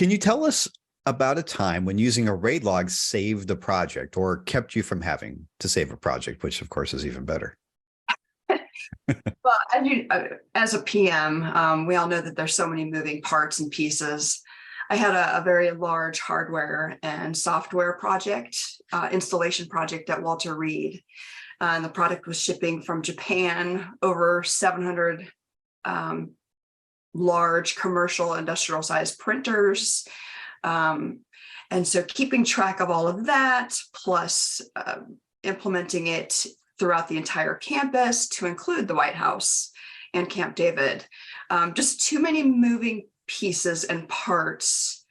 Can you tell us about a time when using a RAIDLOG saved a project or kept you from having to save a project, which of course is even better? Well, as a PM, we all know that there's so many moving parts and pieces. I had a very large hardware and software project, installation project at Walter Reed. And the product was shipping from Japan, over 700 large commercial industrial sized printers. And so keeping track of all of that, plus implementing it throughout the entire campus to include the White House and Camp David. Just too many moving pieces and parts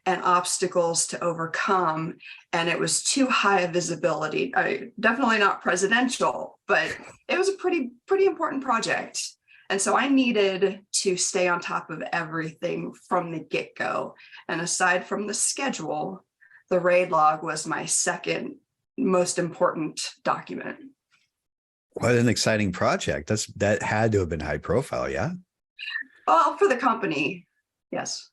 and obstacles to overcome. And it was too high a visibility. Definitely not presidential, but it was a pretty important project. And so I needed to stay on top of everything from the get-go. And aside from the schedule, the RAIDLOG was my second most important document. What an exciting project. That had to have been high profile, yeah? Well, for the company, yes.